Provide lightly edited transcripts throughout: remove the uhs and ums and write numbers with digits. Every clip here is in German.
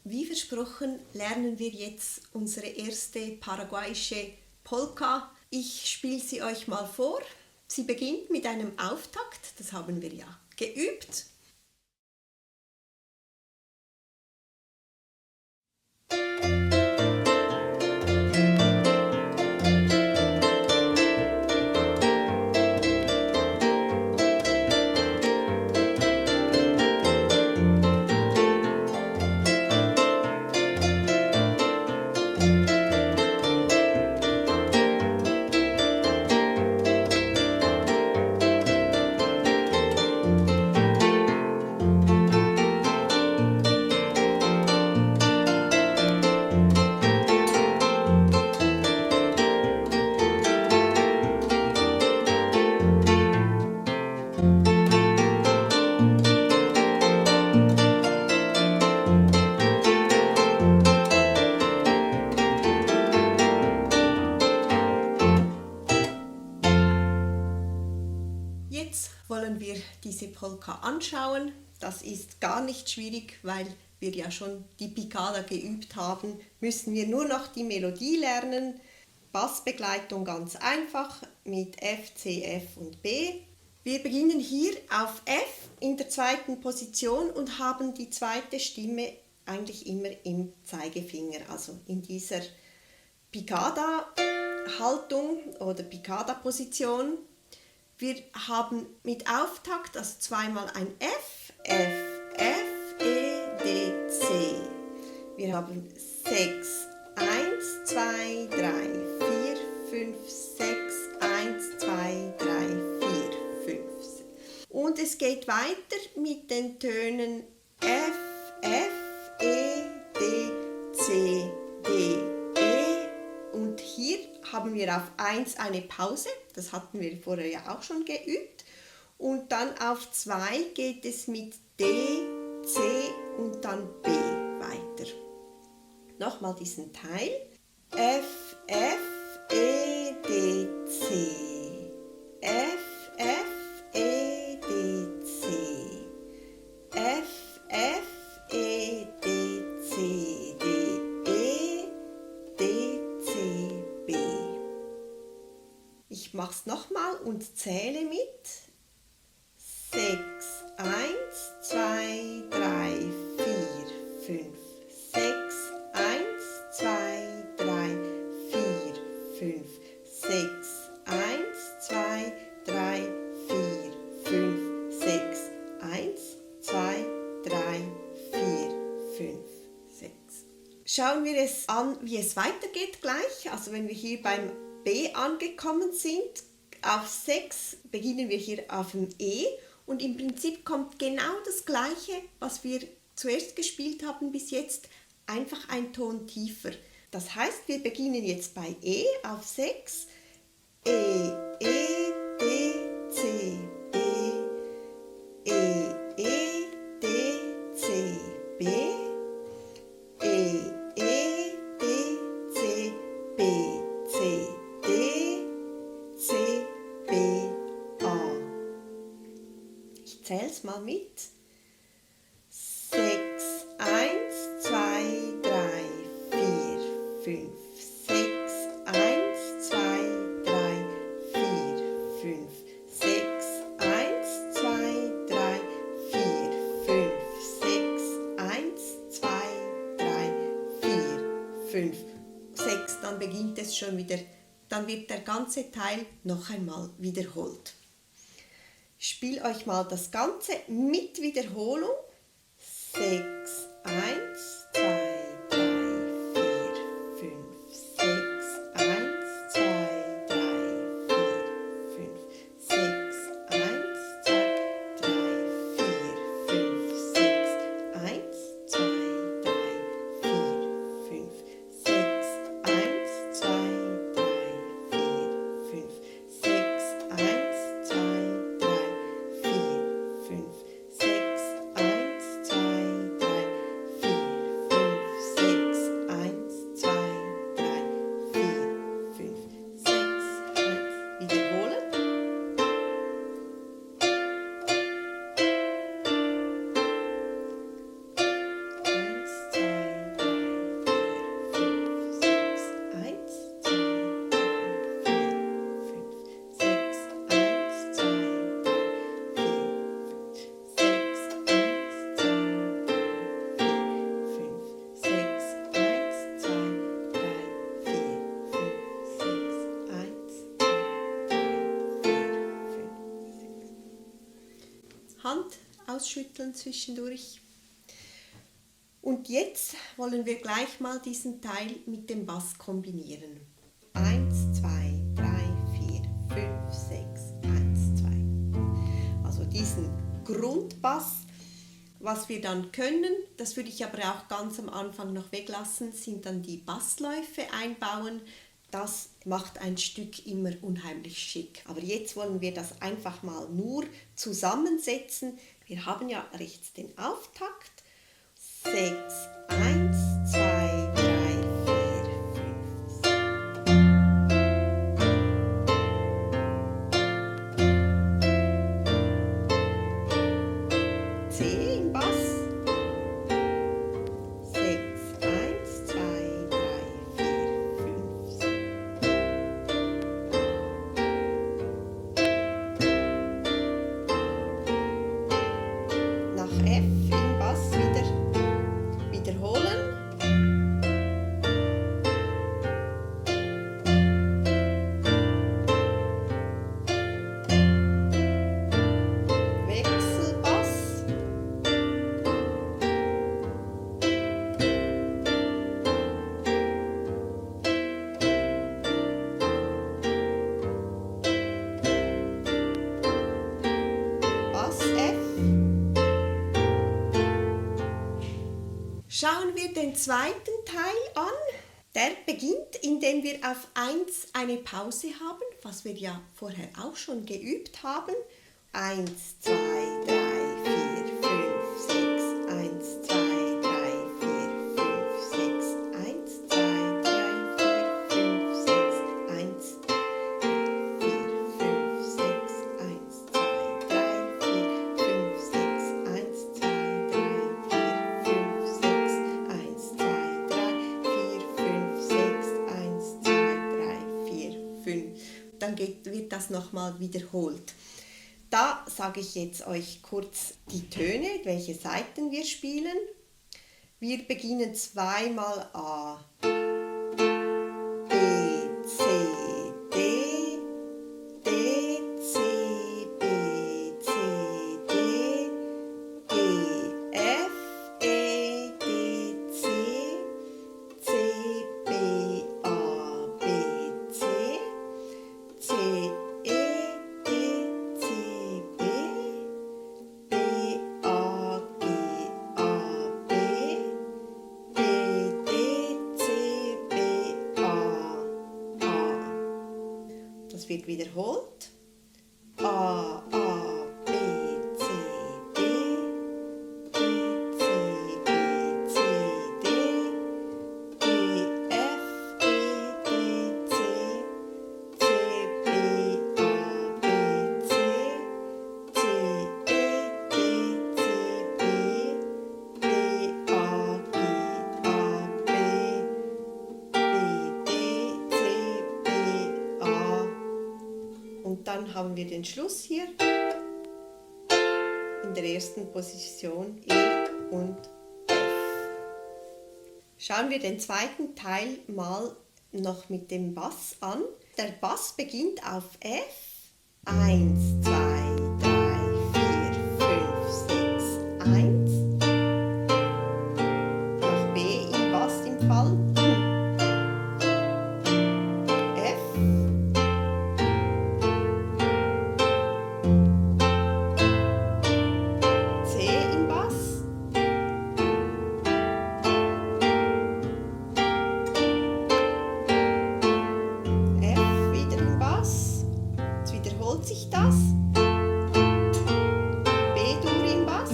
Wie versprochen lernen wir jetzt unsere erste paraguayische Polka. Ich spiele sie euch mal vor. Sie beginnt mit einem Auftakt, das haben wir ja geübt. Jetzt wollen wir diese Polka anschauen. Das ist gar nicht schwierig, weil wir ja schon die Picada geübt haben, müssen wir nur noch die Melodie lernen. Bassbegleitung ganz einfach mit F, C, F und B. Wir beginnen hier auf F in der zweiten Position und haben die zweite Stimme eigentlich immer im Zeigefinger, also in dieser Picada-Haltung oder Picada-Position. Wir haben mit Auftakt, also zweimal ein F, F, F, E, D, C. Wir haben 6, 1, 2, 3, 4, 5, 6, 1, 2, 3, 4, 5. Und es geht weiter mit den Tönen F, F, E, D, C, D, E. Und hier haben wir auf 1 eine Pause, das hatten wir vorher ja auch schon geübt. Und dann auf 2 geht es mit D, C und dann B weiter. Nochmal diesen Teil. F, F, E, D, C. F, F, E, D, C. F, F, E, D, C, D, E, D, C, B. Ich mache es nochmal und zähle mit. 6, 1, 2, 3, 4, 5, 6, 1, 2, 3, 4, 5, 6, 1, 2, 3, 4, 5, 6, 1, 2, 3, 4, 5, 6. Schauen wir es an, wie es weitergeht gleich. Also wenn wir hier beim B angekommen sind, auf 6 beginnen wir hier auf dem E und im Prinzip kommt genau das Gleiche, was wir zuerst gespielt haben bis jetzt, einfach ein Ton tiefer. Das heißt, wir beginnen jetzt bei E auf 6, E, E, D, C, B, E, E, D, C, B, E, E, D, C, B, C, D, C, B, A. Ich zähle es mal mit. 6, 1, 2, 3, 4, 5, 6, 1, 2, 3, 4, 5, 6, 1, 2, 3, 4, 5, 6, 1, 2, 3, 4, 5, 6. Dann beginnt es schon wieder. Dann wird der ganze Teil noch einmal wiederholt. Ich spiele euch mal das Ganze mit Wiederholung. 6, 1, 2, 3, 4, 5, 6, 1, 2, 3, 4, 5, 6, 1, 2, 3, 4, 5, 6, 1, 2, 3, 4, 5, 6, 1, 2, 3, 4, 5, 6, 1, 2, 3, 4, 5, 6, 1, 2, 3, ausschütteln zwischendurch. Und jetzt wollen wir gleich mal diesen Teil mit dem Bass kombinieren. 1, 2, 3, 4, 5, 6, 1, 2. Also diesen Grundbass. Was wir dann können, das würde ich aber auch ganz am Anfang noch weglassen, sind dann die Bassläufe einbauen. Das macht ein Stück immer unheimlich schick. Aber jetzt wollen wir das einfach mal nur zusammensetzen. Wir haben ja rechts den Auftakt. 6, 1, 2, 3, 4, 5. C im Bass. 6, 1, 2, 3, 4, 5, 6. Nach F im Bass wiederholen. Wechselbass. Bass F. Schauen wir den zweiten Teil an. Der beginnt, indem wir auf 1 eine Pause haben, was wir ja vorher auch schon geübt haben. 1, 2, 3, 4, 5, 6, 1, 2, 3, 4, 5, 6, 1, 2, 3, 4, 5, 6, 1, 4, 5, 6, 1, 2, 3, 4, 5, 6, 1, 2, 3, 4, 5, 6, 1, 2, 3, 4, 5, 6, 1, 2, 3, 4, 5. Dann wird das nochmal wiederholt. Da sage ich jetzt euch kurz die Töne, welche Saiten wir spielen. Wir beginnen zweimal A, B, C, D, D, C, B, C, D, G, F, E, D, C, C, B, A, B, C, C, E, D, C, B, B, A, G, A, B, B, D, C, B, A, A. Das wird wiederholt. A, A, B, C, D, D, C, B, C, D, G, F, E, D, C, C, B, A, B, C, C, E, D, C, B, B, A, G, A, B, B, D, C, B, A. Und dann haben wir den Schluss hier in der ersten Position E und F. Schauen wir den zweiten Teil mal noch mit dem Bass an. Der Bass beginnt auf F. 1, 2, 3, 4, 5, 6, 1. Nach B im Bass im Fall. F. C im Bass. F wieder im Bass. Jetzt wiederholt sich das. B-Dur im Bass.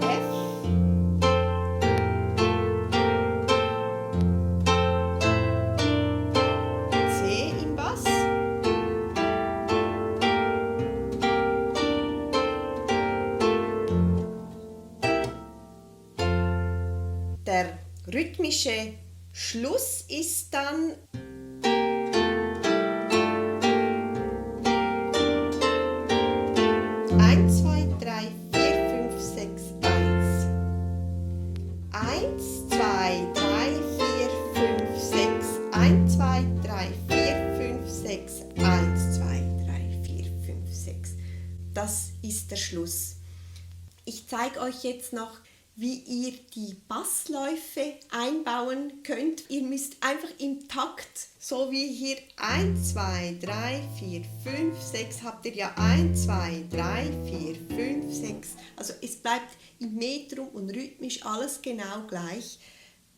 F. C im Bass. Der rhythmische Schluss ist dann eins, zwei, drei, vier, fünf, sechs, eins. 1, 2, 3, 4, 5, 6, 1, 2, 3, 4, 5, 6, das ist der Schluss. Ich zeige euch jetzt noch, wie ihr die Bassläufe einbauen könnt. Ihr müsst einfach im Takt, so wie hier 1, 2, 3, 4, 5, 6, habt ihr ja 1, 2, 3, 4, 5, 6. Also es bleibt im Metrum und rhythmisch alles genau gleich.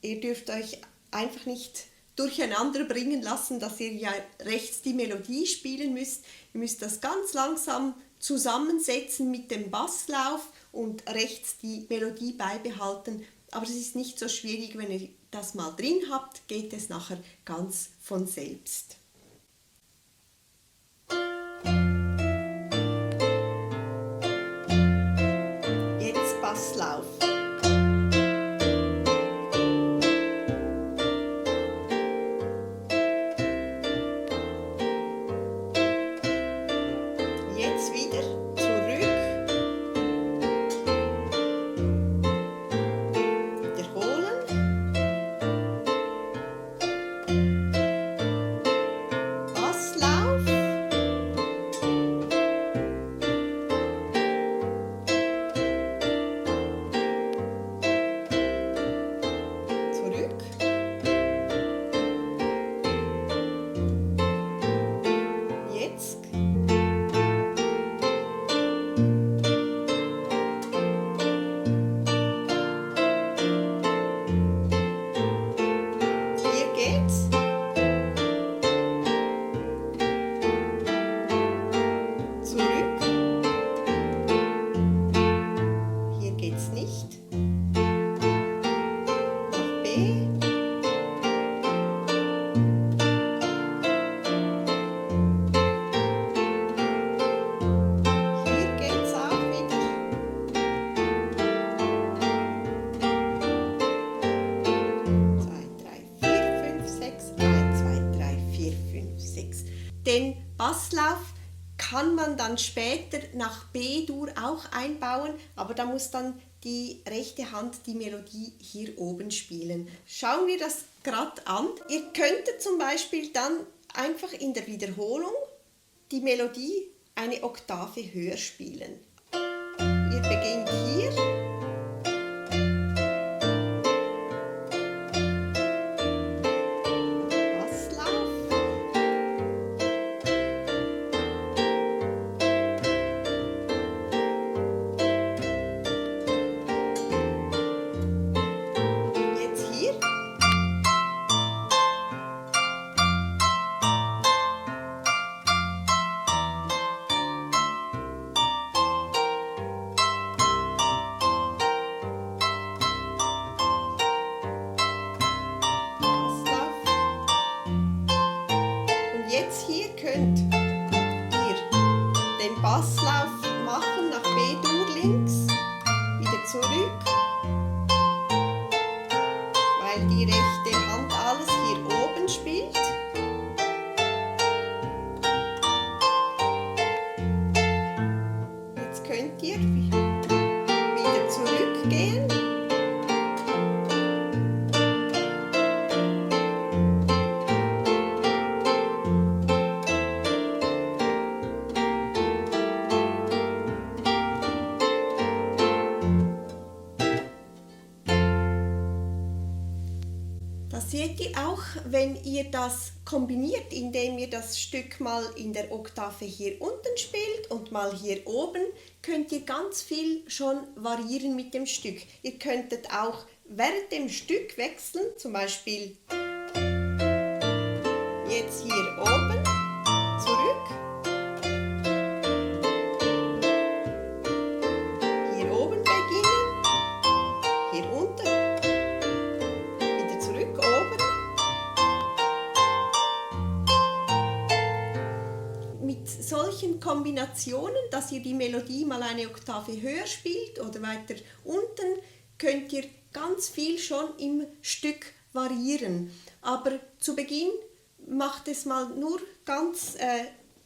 Ihr dürft euch einfach nicht durcheinander bringen lassen, dass ihr ja rechts die Melodie spielen müsst. Ihr müsst das ganz langsam zusammensetzen mit dem Basslauf und rechts die Melodie beibehalten. Aber es ist nicht so schwierig, wenn ihr das mal drin habt, geht es nachher ganz von selbst. Jetzt Basslauf. Jetzt wieder zurück. Wiederholen. Basslauf. Zurück. Jetzt. Hier geht's. Zurück. Hier geht's nicht. Nach B. Hier geht's auch wieder. 2, 3, 4, 5, 6. 1, 2, 3, 4, 5, 6. Den Basslauf kann man dann später nach B-Dur auch einbauen, aber da muss dann die rechte Hand die Melodie hier oben spielen. Schauen wir das gerade an. Ihr könntet zum Beispiel dann einfach in der Wiederholung die Melodie eine Oktave höher spielen. Ihr beginnt hier. Basslauf. Jetzt hier. Basslauf. Und jetzt hier könnt ihr den Basslauf machen nach B-Dur links, wieder zurück, weil die rechte Hand alles hier oben spielt. Jetzt könnt ihr wieder zurückgehen. Das seht ihr auch, wenn ihr das kombiniert, indem ihr das Stück mal in der Oktave hier unten spielt und mal hier oben, könnt ihr ganz viel schon variieren mit dem Stück. Ihr könntet auch während dem Stück wechseln, zum Beispiel jetzt hier oben, zurück, hier oben beginnen, hier unten, wieder zurück, oben. Mit solchen Kombinationen, dass ihr die Melodie mal eine Oktave höher spielt oder weiter unten, könnt ihr ganz viel schon im Stück variieren. Aber zu Beginn macht es mal nur ganz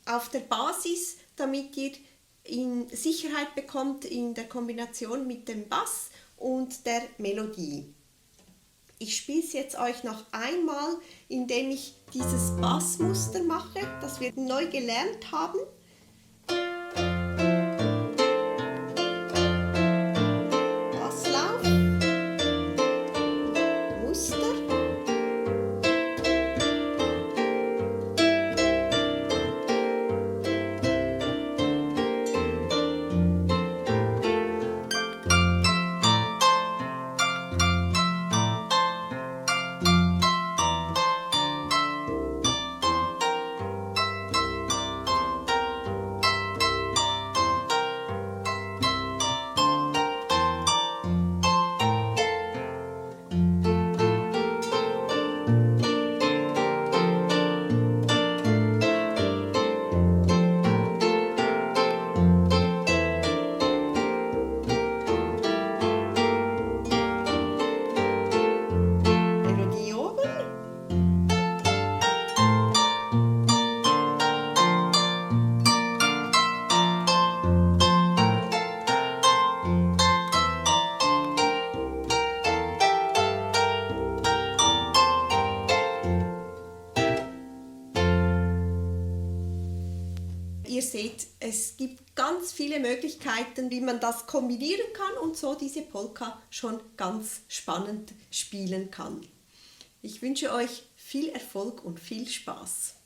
auf der Basis, damit ihr in Sicherheit bekommt in der Kombination mit dem Bass und der Melodie. Ich spiele es jetzt euch noch einmal, indem ich dieses Bassmuster mache, das wir neu gelernt haben. seht, es gibt ganz viele Möglichkeiten, wie man das kombinieren kann und so diese Polka schon ganz spannend spielen kann. Ich wünsche euch viel Erfolg und viel Spaß.